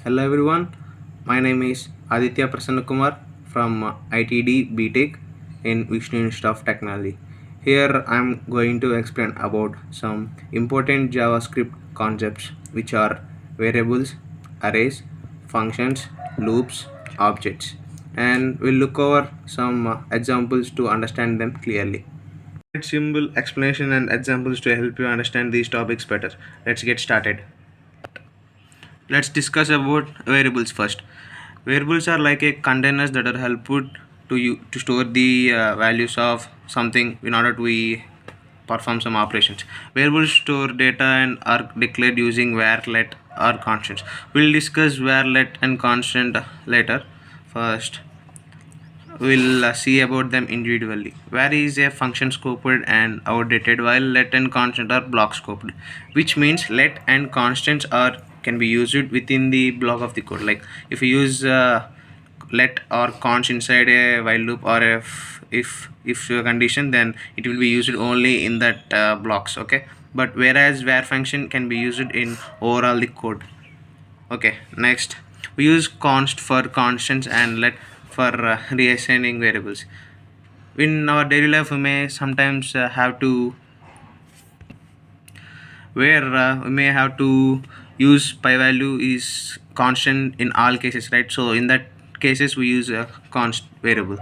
Hello everyone, my name is Aditya-Prasanna-Kumar from ITD BTech in Vishnu Institute of Technology. Here I am going to explain about some important JavaScript concepts which are variables, arrays, functions, loops, objects, and we'll look over some examples to understand them clearly. Simple explanation and examples to help you understand these topics better. Let's get started. Let's discuss about variables first. Variables are like a containers that are helpful to you to store the values of something in order to we perform some operations. Variables store data and are declared using var, let, or constants. We'll discuss var, let, and constant later. First, we'll see about them individually. Var is a function scoped and outdated, while let and constant are block scoped, which means let and constants are can be used within the block of the code. Like if you use let or const inside a while loop, or if your condition, then it will be used only in that blocks. Okay, but whereas var function can be used in overall the code. Okay, next we use const for constants and let for reassigning variables. In our daily life, we may sometimes have to where we may have to use pi value is constant in all cases, right? So in that cases we use a const variable.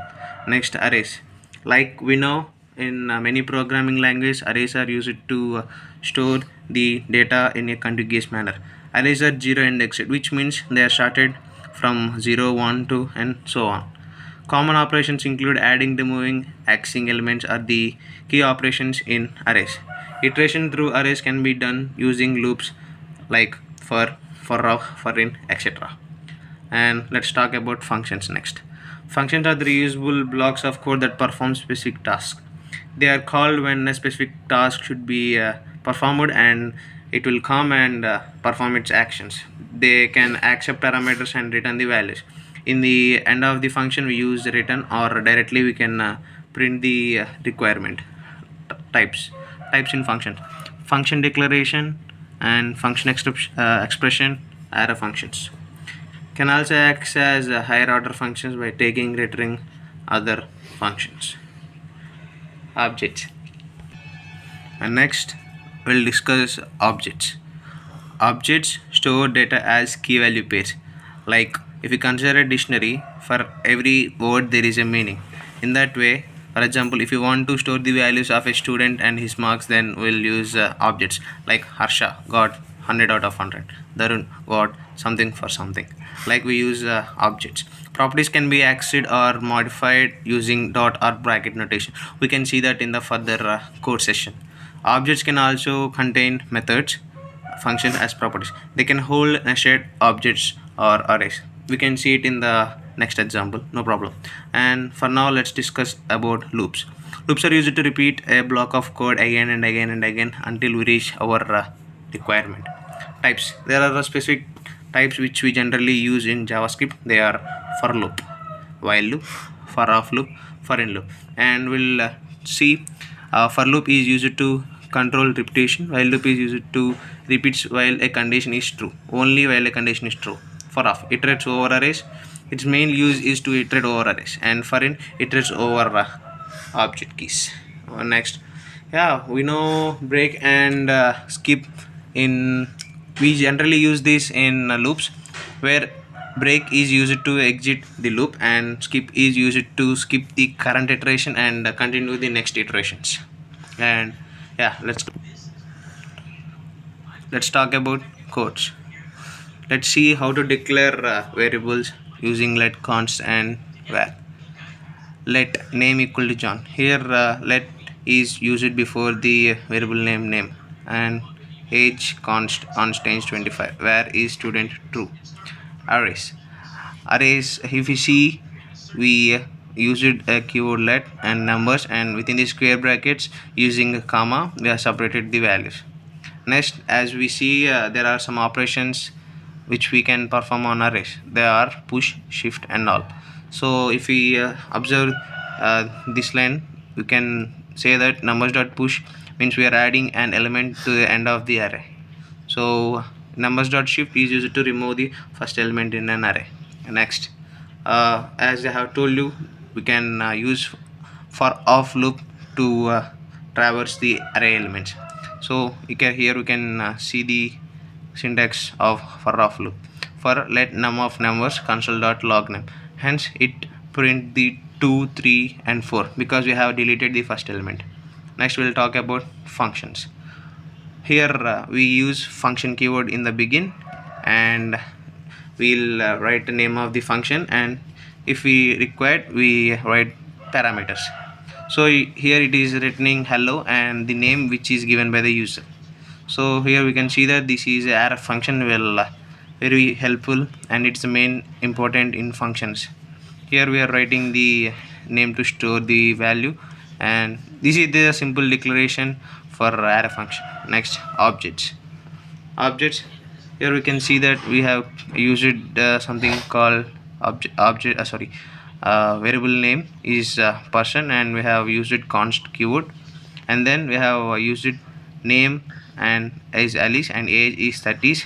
Next, arrays. Like we know, in many programming languages, arrays are used to store the data in a contiguous manner. Arrays are zero indexed, which means they are started from 0, 1, 2, and so on. Common operations include adding, removing, accessing elements are the key operations in arrays. Iteration through arrays can be done using loops like for in, etc. And let's talk about functions next. Functions are the reusable blocks of code that perform specific tasks. They are called when a specific task should be performed, and it will come and perform its actions. They can accept parameters and return the values. In the end of the function, we use return, or directly we can print the requirement. Types in function declaration and function expression, array functions can also act as higher order functions by taking returning other functions. Objects. And next we'll discuss objects. Objects store data as key value pairs. Like if you consider a dictionary, for every word there is a meaning. In that way, for example, if you want to store the values of a student and his marks, then we'll use objects like Harsha got 100 out of 100, Darun got something for something. Like we use objects. Properties can be accessed or modified using dot or bracket notation. We can see that in the further code session. Objects can also contain methods, function as properties. They can hold nested objects or arrays. We can see it in the next example, no problem. And for now, let's discuss about loops. Loops are used to repeat a block of code again and again and again until we reach our requirement. Types. There are specific types which we generally use in JavaScript. They are for loop, while loop, for off loop, for in loop. And we'll see for loop is used to control repetition, while loop is used to repeats while a condition is true, only while a condition is true. For off, iterates over arrays. Its main use is to iterate over arrays, and for in, iterates over object keys. Next, yeah, we know break and skip. In we generally use this in loops, where break is used to exit the loop and skip is used to skip the current iteration and continue the next iterations. And yeah, let's talk about codes. Let's see how to declare variables using let, const, and var. Let name equal to John. Here let is used before the variable name, and age const age 25. Var is student true. Arrays, if you see, we used a keyword let and numbers, and within the square brackets using a comma we have separated the values. Next, as we see, there are some operations which we can perform on arrays. They are push, shift, and all. So if we observe this line, we can say that numbers dot push means we are adding an element to the end of the array. So numbers dot shift is used to remove the first element in an array. Next, as I have told you, we can use for off loop to traverse the array elements. So here we can see the syntax of for off loop. For let num of numbers console dot log name, hence it print the 2, 3 and 4 because we have deleted the first element. Next we'll talk about functions. Here we use function keyword in the begin, and we'll write the name of the function, and if we require we write parameters. So here it is returning hello and the name which is given by the user. So here we can see that this is a array function, will very helpful, and it's the main important in functions. Here we are writing the name to store the value, and this is the simple declaration for array function. Next, objects. Here we can see that we have used something called variable name is person, and we have used it const keyword, and then we have used it name and is Alice and age is 30,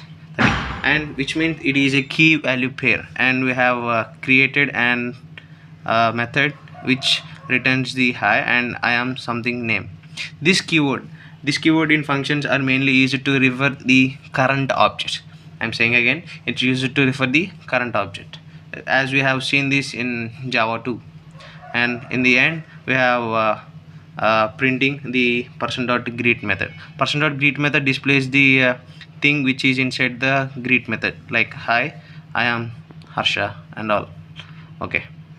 and which means it is a key value pair, and we have created an method which returns the hi and I am something name. This keyword in functions are mainly used to refer the current object. I'm saying again, it's used to refer the current object, as we have seen this in Java 2. And in the end we have printing the person.greet method. Person.greet method displays the thing which is inside the greet method, like hi, I am Harsha and all. Okay.